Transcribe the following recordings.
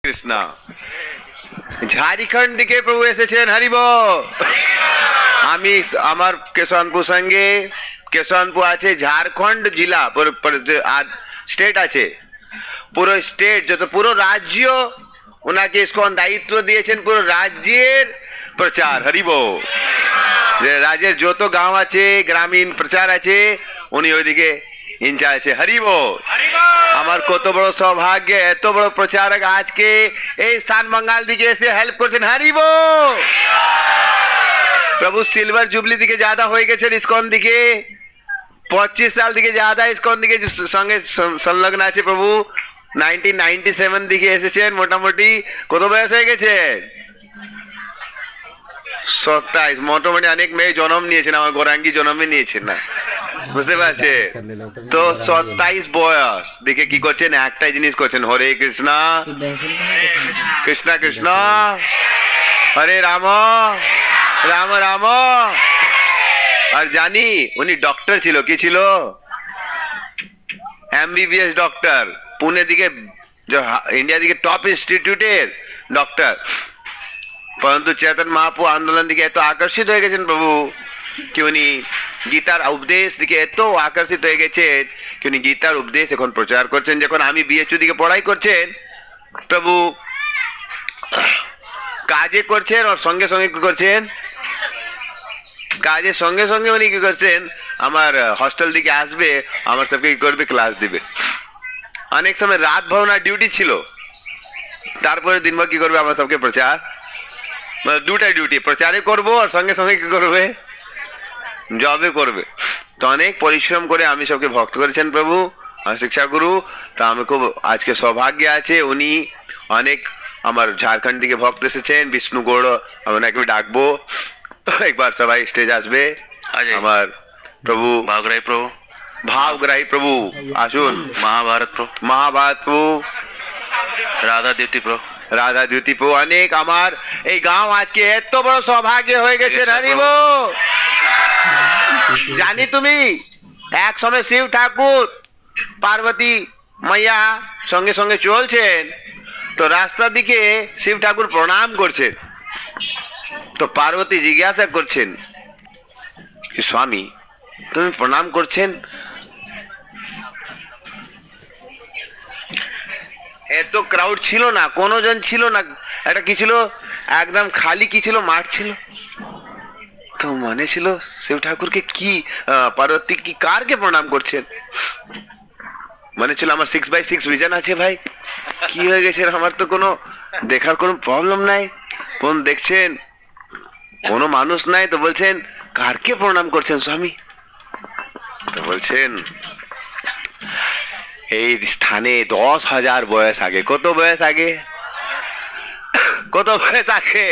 কৃষ্ণ। ঝাড়খণ্ড থেকে প্রভু এসেছেন, হরি বল। আমি আমার কেশবপুর সঙ্গে, কেশবপুর আছে ঝাড়খণ্ড জেলা, স্টেট আছে, পুরো স্টেট যত পুরো রাজ্য ওনাকে ইসকন দায়িত্ব দিয়েছেন, পুরো রাজ্যের প্রচার, হরি বল। রাজ্যের যত গাঁও আছে, গ্রামীণ প্রচার আছে, উনি ওইদিকে ইনচার্জ আছে, হরি বল। আমার কত বড় সৌভাগ্য, এত বড় প্রচারক আজকে এই স্থান বাঙ্গাল দিকে এসে হেল্প করছেন, হরি বল। প্রভু সিলভার জুবলি দিকে ज्यादा হয়ে গেছেন, ইসকন দিকে 25 সাল দিকে ज्यादा ইসকন দিকে সঙ্গে সংলগ্ন আছে প্রভু। 1997 দিকে এসেছেন, মোটামুটি কত বয়স হয়ে গেছে? 27। মোটামুটি অনেক মেয়ে জন্ম নিয়েছেন, আমার গোরাঙ্গি জন্মই নিয়েছেন না, বুঝতে পারছে তো। 27 বয়স দেখে কি করছেন? একটাই জিনিস করছেন, হরে কৃষ্ণ কৃষ্ণ কৃষ্ণ হরে রাম রাম রাম। আর জানি উনি ডক্টর ছিল, কি ছিল? এমবিবিএস ডক্টর, পুনে দিকে इंडिया দিকে টপ ইনস্টিটিউটের ডক্টর। परंतु चैतन्य महाप्रभु आंदोलन दिखे एत आकर्षित হয়ে গেছেন প্রভু কি উনি গীতার উপদেশ দিকে এত আকর্ষিত হয়ে গেছেন কি উনি গীতার উপদেশ এখন প্রচার করছেন। যখন আমি বিএচইউ দিকে পড়াই করছেন প্রভু কাজে করছেন, আর সঙ্গে সঙ্গে কি করছেন? কাজের সঙ্গে সঙ্গে উনি কি করছেন? আমার হস্টেল দিকে আসবে, আমার সবকে কি করবে? ক্লাস দিবে। অনেক সময় রাত ভর ওনার ডিউটি ছিল, তারপরে দিনভর কি করবে? আমার সবকে প্রচার, দুটাই ডিউটি, প্রচারে করবো আর সঙ্গে সঙ্গে কি করবে? জবে করবে। তো অনেক পরিশ্রম করে আমি সবকে ভক্ত করেছেন প্রভু, শিক্ষা গুরু। তা আমি খুব আজকে সৌভাগ্য আছে, উনি অনেক আমার ঝাড়খণ্ড থেকে ভক্ত এসেছেন, বিষ্ণু গৌড়, আমি ওনাকে ডাকবো একবার, সবাই স্টেজ আসবে। আমার প্রভু ভাবগ্রাহী প্রভু, ভাবগ্রাহী প্রভু আসুন। মহাভারত প্রভু, মহাভারত প্রভু, রাধা দ্যুতি প্রভু, রাধা দ্যুতি প্রভু। অনেক আমার এই গাঁও আজকে এত বড় সৌভাগ্য হয়ে গেছে, হরি বল। জানি তুমি এক সময় শিব ঠাকুর পার্বতী মাইয়া সঙ্গে সঙ্গে চলছেন, তো রাস্তার দিকে শিব ঠাকুর প্রণাম করছেন, তো পার্বতী জিজ্ঞাসা করছেন কি স্বামী তুমি প্রণাম করছেন? এত ক্রাউড ছিল না, কোনো জন ছিল না, এটা কি ছিল? একদম খালি কি ছিল? মাঠ ছিল। তো মনে ছিল শিব ঠাকুরকে কি পার্বতী কি কারকে প্রণাম করছেন? মনে ছিল আমার 6x6 ভিজন আছে ভাই, কি হয়ে গেছে? আমার তো কোনো দেখার কোনো প্রবলেম নাই, কোন দেখছেন কোনো মানুষ নাই, তো বলছেন কারকে প্রণাম করছেন স্বামী? তো বলছেন এই স্থানে 10,000 বয়স আগে, কত বয়স আগে? কত বয়স আগে?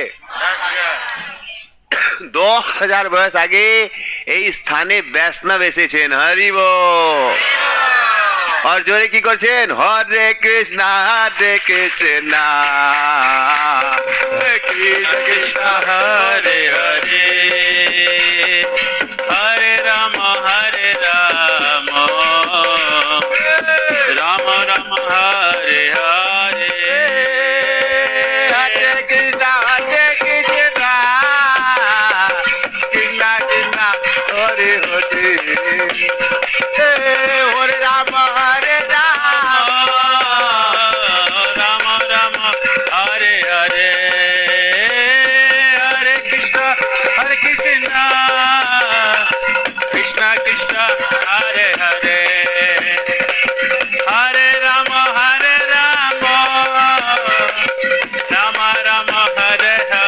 10,000 বয়স আগে এই স্থানে বৈষ্ণব এসেছেন, হরি বল। আর জোরে কি করছেন? হরে কৃষ্ণ কৃষ্ণ কৃষ্ণ হরে হরে, হরে রাম রাম রাম হরে হরে, হরে কৃষ্ণ কৃষ্ণ কৃষ্ণ কৃষ্ণ হরে হরে, হরে রাম হরে রাম রাম রাম হরে হরে, হরে কৃষ্ণ কৃষ্ণ কৃষ্ণ হরে হরে, হরে রাম রাম রাম হরে হরে, হরে কৃষ্ণ কৃষ্ণ কৃষ্ণ কৃষ্ণ হরে হরে, হরে রাম রাম রাম হরে হরে।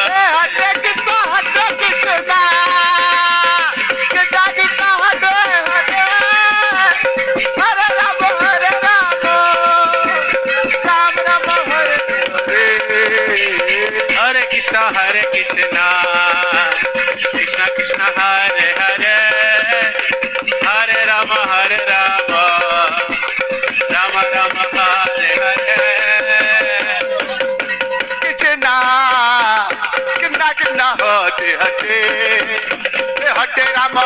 হরে কৃষ্ণ কৃষ্ণ কৃষ্ণ হরে হরে, হরে রাম রাম রাম হরে হরে, কৃষ্ণ কৃষ্ণ কৃষ্ণ হরে হরে, হরে রাম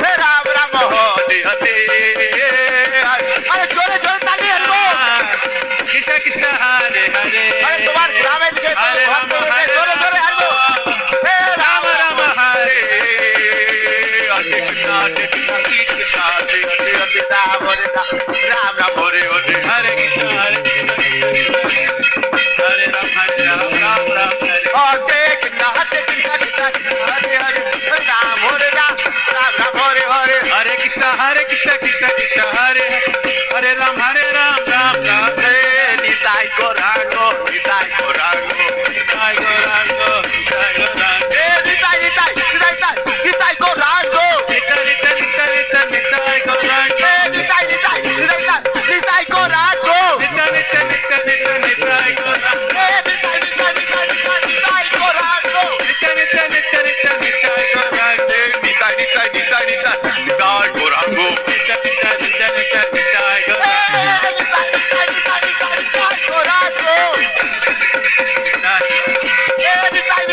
হে রাম রাম হরে হরে। আরে জোরে জোরে তালি, হরি বল। কৃষ্ণ Krishna Hare Hare আরে তোমার গ্রামে দিকে Hare Rama Hare জোরে জোরে Rama হারবো হে Rama Rama Hare Hare Krishna Krishna Hare Hare Ram Ram Ram Hare Hare Hare Krishna Hare Krishna Hare Ram Ram Ram Hare Hare Krishna Hare Hare Ram Hare Ram Ram Ram Hare Hare Hare Krishna Krishna Krishna Hare Hare Ram Ram Ram হে Nitai Gauranga Nitai Gauranga Jai Gauranga Jai Gauranga হে Nitai Nitai Nitai Nitai Gauranga Nita Nita Nita Nita Nita Gauranga হে Nitai Nitai Nitai Nitai Gauranga Nita Nita Nita Nita Nita Gauranga হে Nitai Nitai Nitai Nitai Gauranga Nita Nita Nita Nita Nita Gauranga হে Nitai Nitai Nitai Nitai Nitai Gauranga Nita Nita Nita Nita Nita হে Gauranga Nitai Nitai Nitai Nitai Gauranga হে Nitai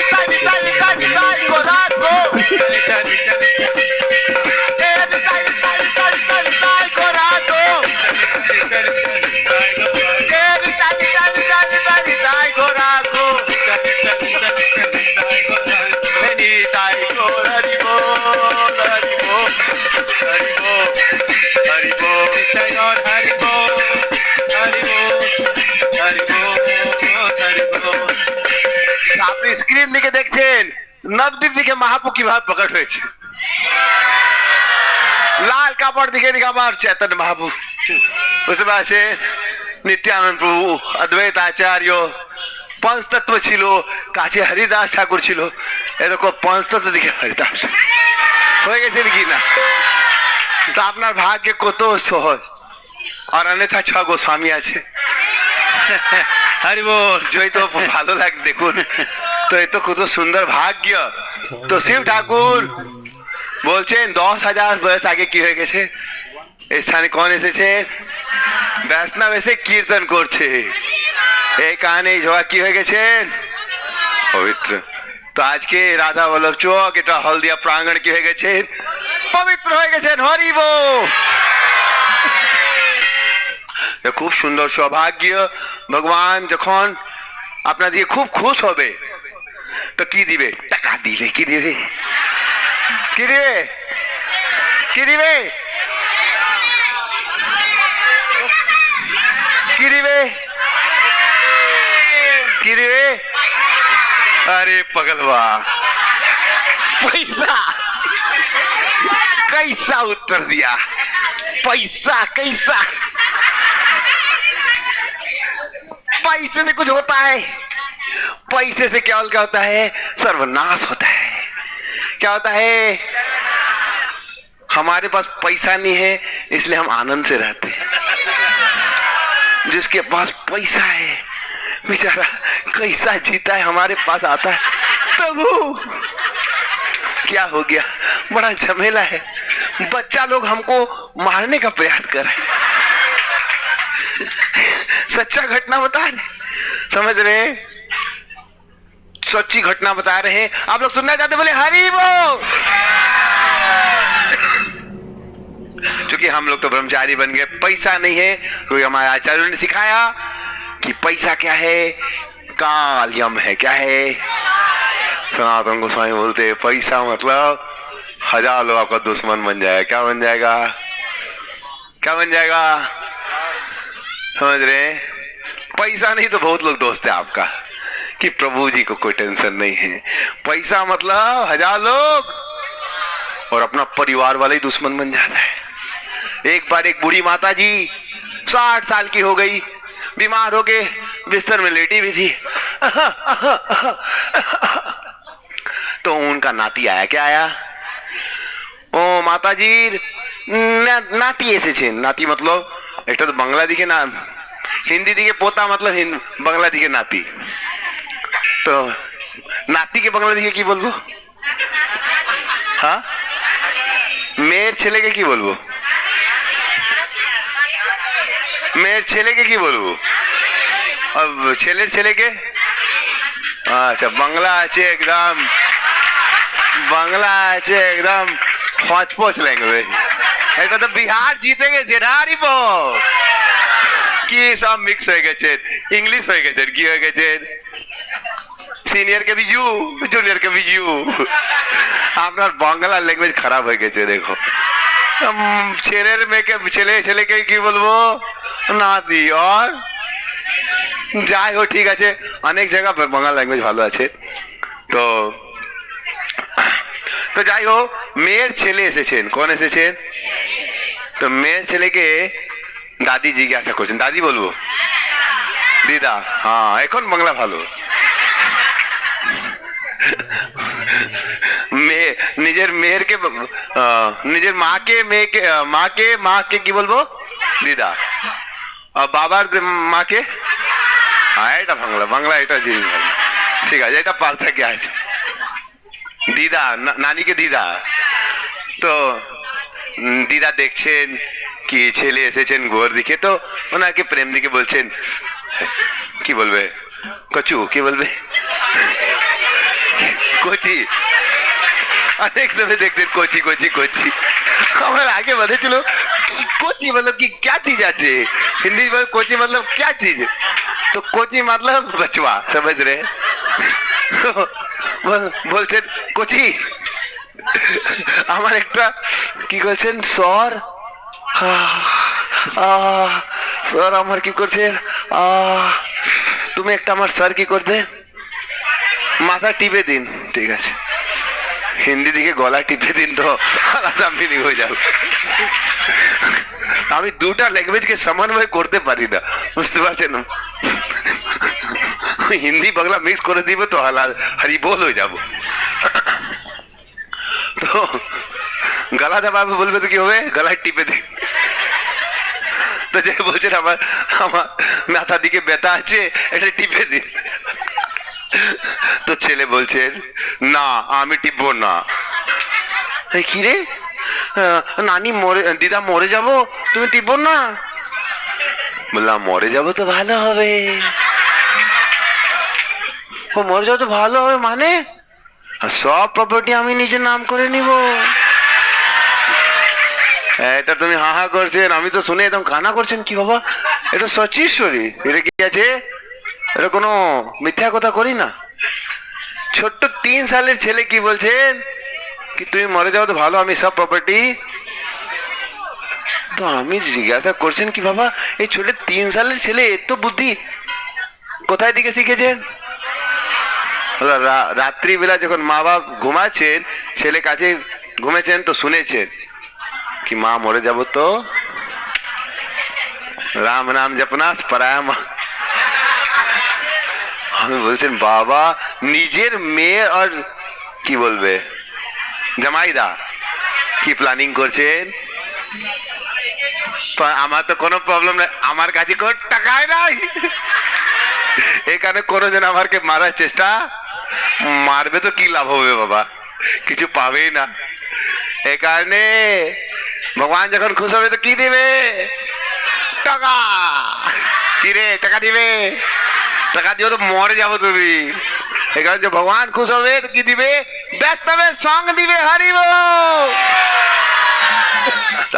Nitai Nitai Nitai Gauranga Nita Nita Nita Nita হে Nitai Nitai Nitai Nitai Gauranga Nita Nita Gauranga হে Nitai Nitai Nitai Nitai Gauranga Nita Nita Nita Nita Nita Gauranga হে নিতাই গৌর হরি বল হরি বল হরি বল হরি বল Jai Gaur Hari Bol Hari Bol Hari Bol Hari Bol আপনি স্ক্রিন দিকে দেখছেন নবদ্বীপ দিকে মহাপ্রভু কিভাবে প্রকট হয়েছে লাল কাপড় দিকে দিকে আমার চৈতন্য মহাপ্রভু বুঝতে পারছেন নিত্যানন্দ প্রভু অদ্বৈত আচার্য পঞ্চতত্ত্ব ছিল কাছে হরিদাস ঠাকুর ছিল এরকম পঞ্চতত্ত্ব দিকে হরিদাস হয়ে গেছেন কি না তো আপনার ভাগ্যে কত সহজ আর অন্যথা ছ গোস্বামী আছে Hari Bol জয় তো ভালো লাগে দেখুন তো এ তো কত সুন্দর ভাগ্য তো শিব ঠাকুর বলছেন 10,000 বয়স আগে কি হয়ে গেছে এই স্থানে কোন এসেছে বৈষ্ণব এসে কীর্তন করছে এই কারণে এই জোয়া কি হয়ে গেছেন পবিত্র তো আজকে রাধা বল্লভ চৌক এটা হলদিয়া প্রাঙ্গণ কি হয়ে গেছেন পবিত্র হয়ে গেছেন হরি বল এ খুব সুন্দর সৌভাগ্য ভগবান যখন আপনার দিকে খুব খুশ হবে তো কি দিবে টাকা দিবে কি দিবে কি দিবে কি দিবে কি দিবে কি দিবে अरे पगलवा पैसा कैसा उत्तर दिया पैसा कैसा पैसे से कुछ होता है पैसे से केवल क्या होता है सर्वनाश होता है क्या होता है हमारे पास पैसा नहीं है इसलिए हम आनंद से रहते हैं जिसके पास पैसा है बेचारा कैसा जीता है हमारे पास आता है प्रभु क्या हो गया बड़ा झमेला है बच्चा लोग हमको मारने का प्रयास कर रहे हैं सच्चा घटना बता रहे समझ रहे हैं सच्ची घटना बता रहे हैं आप लोग सुनना चाहते बोले हरि बोल क्योंकि हम लोग तो ब्रह्मचारी बन गए पैसा नहीं है कोई हमारे आचार्यों ने सिखाया कि पैसा क्या है कालियम है क्या है सनातन गोस्वामी बोलते हैं पैसा मतलब 1000 लोग आपका दुश्मन बन जाएगा क्या बन जाएगा क्या बन जाएगा समझ रहे हैं पैसा नहीं तो बहुत लोग दोस्त है आपका कि प्रभु जी को कोई टेंशन नहीं है पैसा मतलब 1000 लोग और अपना परिवार वाला ही दुश्मन बन जाता है एक बार एक बूढ़ी माता जी 60 साल की हो गई बीमार हो के बिस्तर में लेटी भी थी तो उनका नाती आया क्या आया ओ माता जी नाती এসেছে नाती मतलब একটা তো বাংলা দিকে না হিন্দি দিকে পোতা मतलब বাংলা দিকে নাতি তো নাতিকে বাংলা দিকে কি বলবো হ্যাঁ মেয়ের ছেলেকে কি বলবো মেয়ের ছেলেকে কি বলবো আর ছেলের ছেলেকে আচ্ছা বাংলা আছে একদম বাংলা আছে একদম হচপচ ল্যাঙ্গুয়েজ এটা তো বিহার জিতে গেছে না রিপো কি সব মিক্স হয়ে গেছেন, ইংলিশ হয়ে গেছেন, কি হয়ে গেছেন, সিনিয়র কে বি ইউ, জুনিয়র কে বি ইউ। আপনার বাংলা ল্যাঙ্গুয়েজ খারাপ হয়ে গেছে। দেখো ছেলের মেয়েকে, ছেলেকে কি বলবো, নাতি। আর যাই হোক, ঠিক আছে, অনেক জায়গা বাংলা ল্যাঙ্গুয়েজ ভালো আছে। তো তো যাই হোক, মেয়ের ছেলে এসেছেন। কোন এসেছেন? তো মেয়ের ছেলেকে দাদি জিজ্ঞাসা করছেন, দাদি বলবো, দিদা, হ্যাঁ এখন বাংলা ভালো। মেয়ে নিজের মেয়েরকে, নিজের মাকে কি বলবো, দিদা। আর বাবার মাকে, হ্যাঁ এটা বাংলা এটা জিনিস ভালো, ঠিক আছে, এটা পার্থক্য আছে। দিদা, নানিকে দিদা। তো দিদা দেখছেন কি ছেলে এসেছেন গোর দিকে, তো ওনাকে প্রেম দিকে বলছেন, কি বলবে, কচু, কি বলবে, কচি। অনেক সময় দেখছেন কচি কচি কচি। আমার আগে মনে ছিল कोची मतलब कि क्या चीज আছে, हिंदी में कोची मतलब क्या चीज, तो कोची मतलब बचवा, समझ रहे। বলছেন কোচি, আমার একটা কি করছেন স্যার, স্যার আমার কি করছেন, তুমি একটা আমার স্যার কি করতে, মাথা টিপে দিন, ঠিক আছে, হিন্দি দিকে গলা টিপে দিন, তো আলাদা মিনিং হয়ে যাবে। আমি দুটা ল্যাঙ্গুয়েজকে সমন্বয় করতে পারি না, বুঝতে পারছেন, হিন্দি বাংলা মিক্স করে দিব তো হরি বল হয়ে যাব। তো গলা দাবাবে বলবে তো কি হবে, গলায় টিপে দিন। তো যে বলছেন আমার আমার মাথা দিকে ব্যথা আছে, এটা টিপে দিন। তো ছেলে বলছেন না আমি টিপবো না। কি রে, নানি মরে, দিদা মরে যাব, তুমি টিপবো না? বললাম মরে যাবো তো ভালো হবে। ও মরে যাবো তো ভালো হবে মানে, সব প্রপার্টি আমি নিজের নাম করে নিব। এটা তুমি হা হা করছেন, আমি তো শুনে একদম কানা করছেন, কি বাবা এটা সচিশ্বরী, এটা কি আছে, এটা কোনো মিথ্যা কথা করি না। ছোট্ট 3 সালের ছেলে কি বলছেন কি তুমি মরে যাও তো ভালো, আমি সব প্রপার্টি। তো আমি জিজ্ঞাসা করছেন কি বাবা এই ছোট 3 সালের ছেলে এত বুদ্ধি কোথায় থেকে শিখেছেন? রাত্রিবেলা যখন মা বাপ ঘুমাচ্ছেন, ছেলে কাছে ঘুমেছেন, তো শুনেছেন कि माँ मरे যাব তো রাম নাম জপনা পরায়া মা। আমি বলছেন বাবা নিজের মেয়ে আর কি বলবে জামাইদা কি প্ল্যানিং করছেন। আমার তো কোনো প্রবলেম নাই, আমার কাছে কোনো টাকাই নাই, এখানে কোনো জন আমাকে মারার চেষ্টা, মারবে তো কি লাভ হবে বাবা, কিছু পাবেই না। এই কারণে ভগবান যখন খুশ হবে তো কি দিবে, টাকা। কি রে টাকা দিবে, টাকা দিও তো মরে যাবো তুমি। এখানে যে ভগবান খুশ হবে তো কি দিবে, ব্যস্তবের সঙ্গ দিবে, হারিব।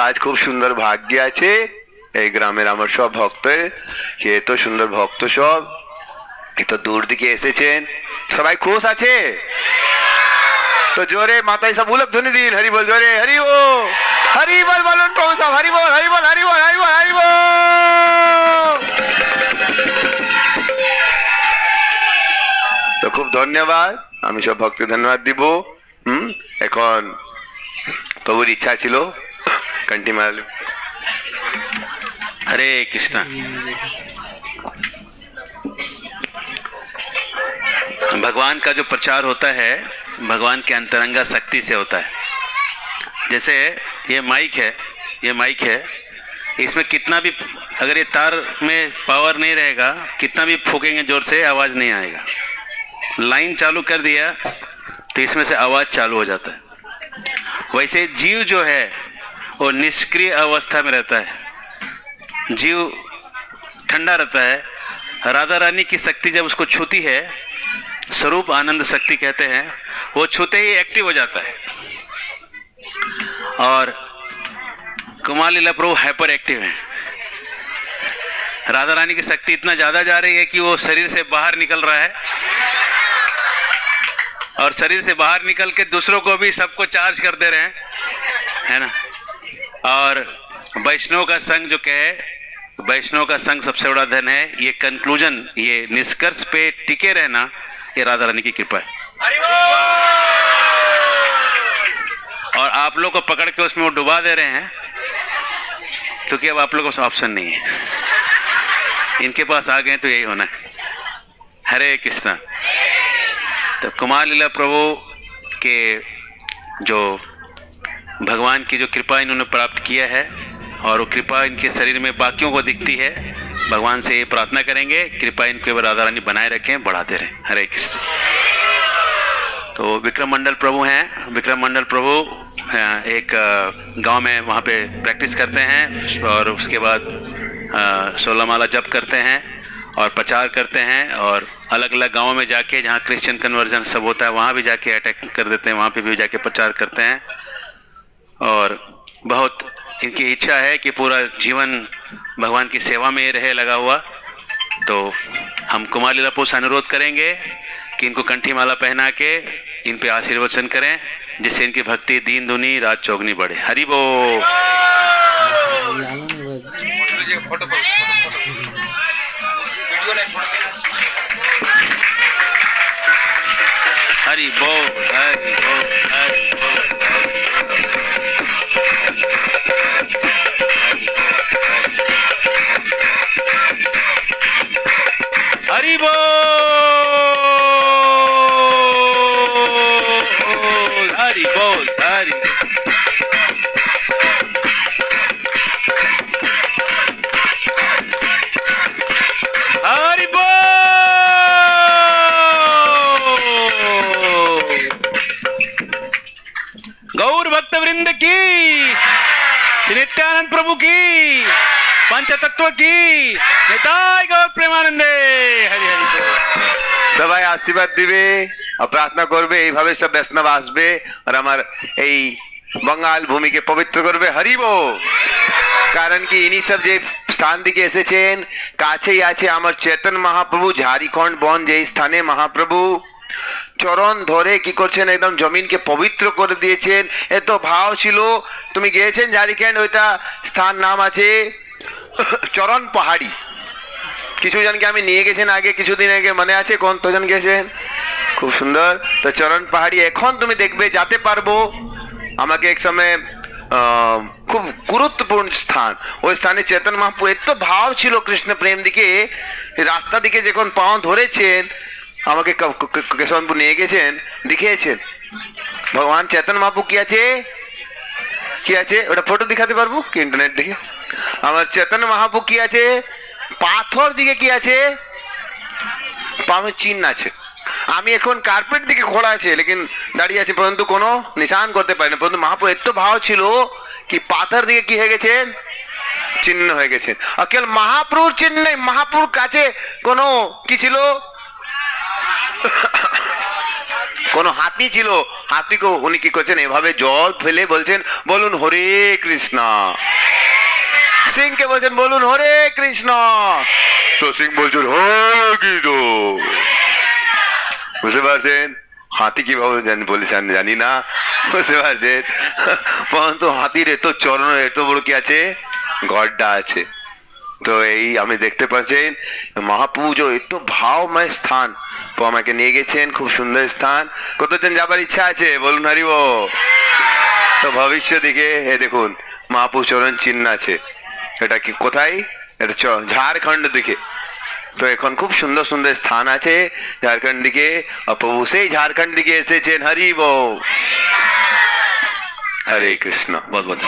আজ খুব সুন্দর ভাগ্য আছে এই গ্রামের আমার সব ভক্ত, এত সুন্দর ভক্ত সব এত দূর দিকে এসেছেন, সবাই খুশ আছে তো জোরে মাথায় সব উলক ধ্বনি দিন, হরি বল জোরে, হরি ও হরি বল বলুন প্রভু সব, হরি বল হরি বল হরি বল হরি বল হরি বল। তো খুব ধন্যবাদ, আমি সব ভক্তকে ধন্যবাদ দিব। এখন প্রভুর ইচ্ছা ছিল কন্টিনিউ। हरे कृष्णा। भगवान का जो प्रचार होता है भगवान के अंतरंगा शक्ति से होता है। जैसे ये माइक है, इसमें कितना भी अगर ये तार में पावर नहीं रहेगा, कितना भी फूकेंगे जोर से आवाज़ नहीं आएगा। लाइन चालू कर दिया तो इसमें से आवाज़ चालू हो जाता है। वैसे जीव जो है वो निष्क्रिय अवस्था में रहता है, जीव ठंडा रहता है। राधा रानी की शक्ति जब उसको छूती है, स्वरूप आनंद शक्ति कहते हैं, वो छूते ही एक्टिव हो जाता है। और कुमार लीला प्रभु हाइपर एक्टिव है, राधा रानी की शक्ति इतना ज्यादा जा रही है कि वो शरीर से बाहर निकल रहा है और शरीर से बाहर निकल के दूसरों को भी सबको चार्ज कर दे रहे हैं, है ना। और वैष्णव का संग जो कहे, वैष्णव का संग सबसे बड़ा धन है। ये कंक्लूजन, ये निष्कर्ष पे टिके रहना, ये राधा रानी की कृपा है। और आप लोग को पकड़ के उसमें वो डुबा दे रहे हैं क्योंकि अब आप लोगों के पास ऑप्शन नहीं है, इनके पास आ गए तो यही होना है। हरे कृष्णा। तो कुमार लीला प्रभु के जो भगवान की जो कृपा इन्होंने प्राप्त किया है और वो कृपा इनके शरीर में बाकियों को दिखती है, भगवान से ये प्रार्थना करेंगे कृपा इनके ऊपर राधा रानी बनाए रखें, बढ़ाते रहें। हरे कृष्ण। तो विक्रम मंडल प्रभु हैं। विक्रम मंडल प्रभु एक गांव में वहाँ पे प्रैक्टिस करते हैं और उसके बाद 16 माला जप करते हैं और प्रचार करते हैं और अलग अलग गांवों में जाके जहाँ क्रिश्चियन कन्वर्जन सब होता है वहाँ भी जाके अटैक कर देते हैं, वहाँ पे भी जाके प्रचार करते हैं। और बहुत इनकी इच्छा है कि पूरा जीवन भगवान की सेवा में रहे लगा हुआ। तो हम कुमार लीला प्रभु से अनुरोध करेंगे कि इनको कंठी माला पहना के इन पे आशीर्वचन करें, जिससे इनकी भक्ति दीन दुनी रात चौगनी बढ़े। हरि बोल। हरि बोल, हरि बोल, हरि बोल, हरि बोल, हरि बोल, हरि हरि बोल। गौर भक्त वृंद की, श्री नित्यानंद प्रभु की, पंच तत्व की, निताय गौर प्रेमानंदे। हरि हरि बोल। সবাই আশীর্বাদ দিবে আর প্রার্থনা করবে, এইভাবে সব বৈষ্ণব আসবে আর আমার এই বঙ্গাল ভূমিকে পবিত্র করবে। হরি বল। কারণ কি ইনি সব যে স্থান দিকে এসেছেন, কাছেই আছে আমার চেতন মহাপ্রভু, ঝাড়খণ্ড বন যে স্থানে মহাপ্রভু চরণ ধরে কি করছেন, একদম জমিনকে পবিত্র করে দিয়েছেন। এত ভাব ছিল। তুমি গিয়েছেন ঝাড়খণ্ড, ওইটা স্থান নাম আছে চরণ পাহাড়ি। কিছু জনকে আমি নিয়ে গেছেন আগে, কিছুদিন আগে, মনে আছে কতজন গেছেন? খুব সুন্দর। তো চরণ পাহাড়ি এখন তুমি দেখবে, যেতে পারবো। আমাকে এক সময় খুব গুরুত্বপূর্ণ স্থান, ওই স্থানে চেতন মহাপ্রভু এত ভাব ছিল কৃষ্ণ প্রেম দিকে, রাস্তা দিকে যখন পাও ধরেছেন, আমাকে কেশবপুর নিয়ে গেছেন, দেখিয়েছেন ভগবান চেতন মহাপ্রভু কি আছে, কি আছে ওটা ফটো দেখাতে পারবো কি ইন্টারনেট দেখে? আমার চেতন মহাপ্রভু কি আছে, পাথর দিকে কি আছে, পামে চিহ্ন আছে। আমি এখন কার্পেট দিকে খোলা আছে, লেকিন দাঁড়িয়ে আছে, পর্যন্ত কোনো নিশান করতে পারি না। পর্যন্ত মহাপ্রভু এত ভাব ছিল কি পাথর দিকে কি হয়ে গেছেন, চিহ্ন হয়ে গেছেন। আর কেবল মহাপ্রভুর চিহ্ন নেই, মহাপ্রভুর কাছে কোনো কি ছিল, কোন হাতি ছিল, হাতিকে উনি কি করছেন, এভাবে জল ফেলে বলছেন বলুন হরে কৃষ্ণ। সিংকে বলছেন বলুন হরে কৃষ্ণ, তো সিং বলছেন হরে কৃষ্ণ। বুঝতে পারছেন হাতি কিভাবে বলেছেন জানি না, বুঝতে পারছেন। পরন্তু হাতির এত চরণ, এত বড় কি আছে, গড্ডা আছে। তো এই আমি দেখতে পাচ্ছেন মহাপুজো এত ভাবময় স্থান, তো আমাকে নিয়ে গেছেন, খুব সুন্দর স্থান। কতজন যাবার ইচ্ছা আছে বলুন হরি বল। তো ভবিষ্য দিকে এ দেখুন মহাপু চরণ চিহ্ন আছে। এটা কি কোথায়, এটা ঝাড়খণ্ড দিকে। তো এখন খুব সুন্দর সুন্দর স্থান আছে ঝাড়খণ্ড দিকে, আর প্রভু সেই ঝাড়খণ্ড দিকে এসেছেন। হরি বল। হরে কৃষ্ণ। बहुत बहुत